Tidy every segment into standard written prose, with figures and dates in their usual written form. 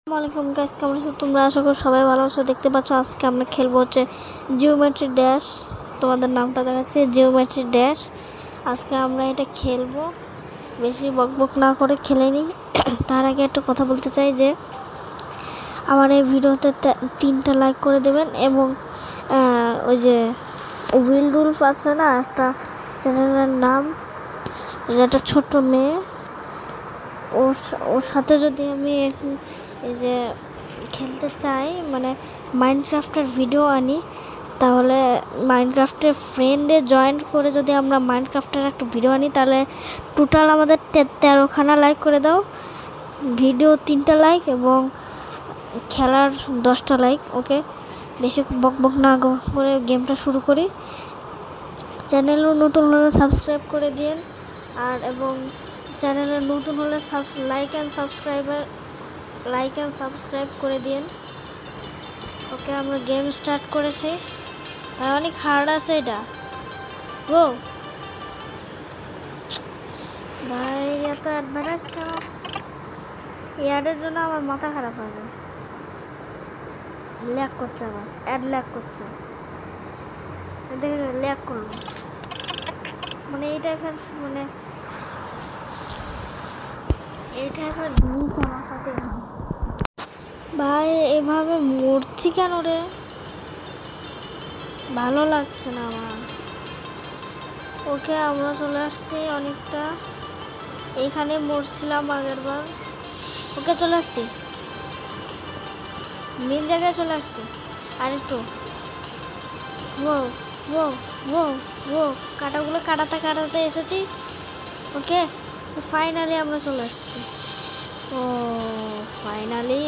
আসসালামাইকুম গাইস, কেমন আছো তোমরা? আশা করি সবাই ভালো আছো। দেখতে পাচ্ছ আজকে আমরা খেলবো হচ্ছে জিওমেট্রি ড্যাশ। তোমাদের নামটা দেখাচ্ছে জিওমেট্রি ড্যাশ। আজকে আমরা এটা খেলবো, বেশি বকবক না করে খেলে নিই। তার আগে একটা কথা বলতে চাই যে আমার এই ভিডিওতে 3টা লাইক করে দেবেন এবং ওই যে উইল রুলফ আছে না, একটা চ্যানেলের নাম, একটা ছোট্ট মেয়ে, ওর সাথে যদি আমি এই যে খেলতে চাই, মানে মাইনক্রাফটের ভিডিও আনি, তাহলে মাইনক্রাফটের ফ্রেন্ডে জয়েন করে যদি আমরা মাইনক্রাফটের একটা ভিডিও আনি, তাহলে টোটাল আমাদের 13খানা লাইক করে দাও। ভিডিও 3টা লাইক এবং খেলার 10টা লাইক। ওকে, বেশি বকবক না করে গেমটা শুরু করি। চ্যানেলও নতুন হলে সাবস্ক্রাইব করে দিন, আর এবং চ্যানেলে নতুন হলে লাইক অ্যান্ড সাবস্ক্রাইব করে দিন। ওকে, আমরা গেম স্টার্ট করেছি। অনেক হার্ড আছে এটা। ও ভাই, এত অ্যাডভার্টাইজ কেন? অ্যাডের জন্য আমার মাথা খারাপ হয়ে যায়। ল্যাগ করছে, আবার অ্যাড ল্যাগ করছে। দেখে ল্যাগ করলো, মানে এইটা এখন আমার সাথে ভাই এভাবে মরছি কেন রে? ভালো লাগছে না আমার। ওকে, আমরা চলে আসছি অনেকটা, এইখানে মরছিলাম আগের বার। ওকে, চলে আসছি, মেন জায়গায় চলে আসছি। আর একটু কাটাগুলো কাটাতে এসেছি। ওকে, ফাইনালি আমরা চলে আসছি। ও ফাইনালি,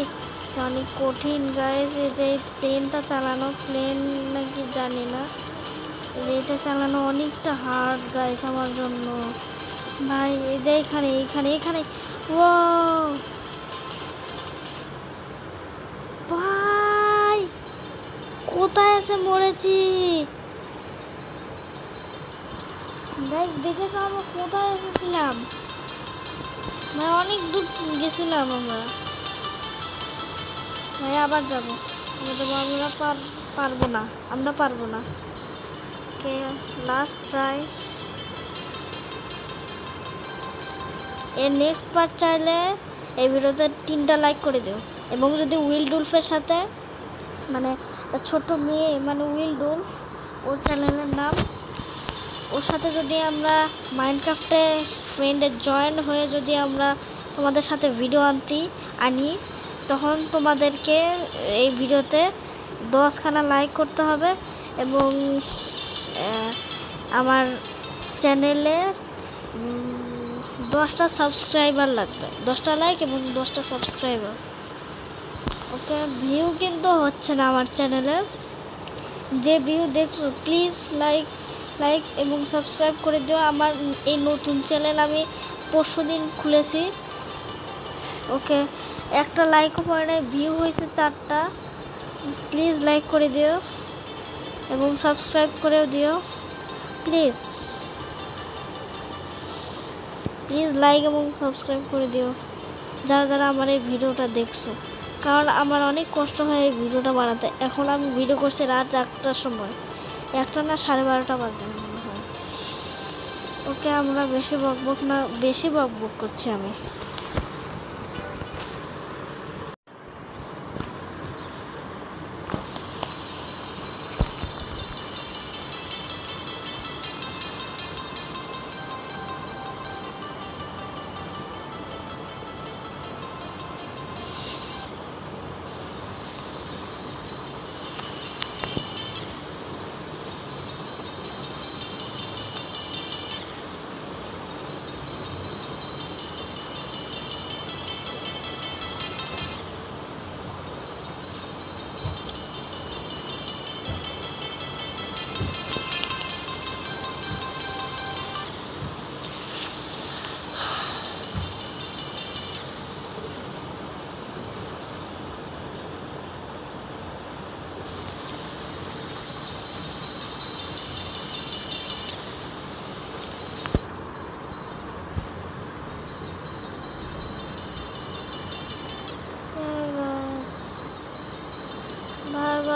এটা অনেক কঠিন গাইস। এই যে প্লেনটা চালানো, প্লেন নাকি জানি না, এটা চালানো অনেকটা হার্ড গাইস আমার জন্য। ভাই এই যে এখানে ও ভাই, কোথায় আছে মরেছি গাইস? দেখেছো আমরা কোথায় এসেছিলাম? ভাই অনেক দূর গেছিলাম আমরা। ভাই আবার যাবো, আমরা পারবো না। ওকে, লাস্ট ট্রাই। এর নেক্সট পার্ট চাইলে এই ভিডিওতে 3টা লাইক করে দিও। এবং যদি উইল ডুলফের সাথে, মানে ছোট মেয়ে, মানে উইল ডুলফ ওর চ্যানেলের নাম, ওর সাথে যদি আমরা মাইনক্রাফটে ফ্রেন্ডে জয়েন হয়ে যদি আমরা তোমাদের সাথে ভিডিও আনি, তখন তোমাদেরকে এই ভিডিওতে 10খানা লাইক করতে হবে এবং আমার চ্যানেলে 10টা সাবস্ক্রাইবার লাগবে, 10টা লাইক এবং 10টা সাবস্ক্রাইবার। ওকে, ভিউ কিন্তু হচ্ছে না আমার চ্যানেলে। যে ভিউ দেখছো প্লিজ লাইক এবং সাবস্ক্রাইব করে দিও। আমার এই নতুন চ্যানেল আমি পরশুদিন খুলেছি। ওকে, একটা লাইকও পড়ে নাই, ভিউ হয়েছে 4টা। প্লিজ লাইক করে দিও এবং সাবস্ক্রাইব করেও দিও। প্লিজ লাইক এবং সাবস্ক্রাইব করে দিও যারা আমার এই ভিডিওটা দেখছো, কারণ আমার অনেক কষ্ট হয় এই ভিডিওটা বানাতে। এখন আমি ভিডিও করছি রাত 1টার সময়, 1টা না 12:30 বাজে মনে হয়। ওকে, আমরা বেশি বকবক করছি আমি।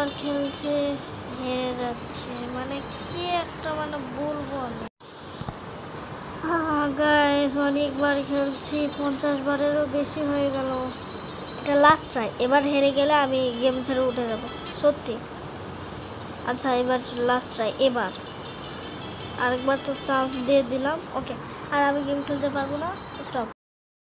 অনেকবার খেলছে, হেরে যাচ্ছে, মানে কি একটা মানে বলবো আমি। গাইস অনেকবার খেলছি, 50 বারেরও বেশি হয়ে গেল। এটা লাস্ট ট্রাই, এবার হেরে গেলে আমি গেম ছেড়ে উঠে যাব সত্যি। আচ্ছা এবার লাস্ট ট্রাই, এবার আরেকবার তো চান্স দিয়ে দিলাম, ওকে। আর আমি গেম খেলতে পারবো না।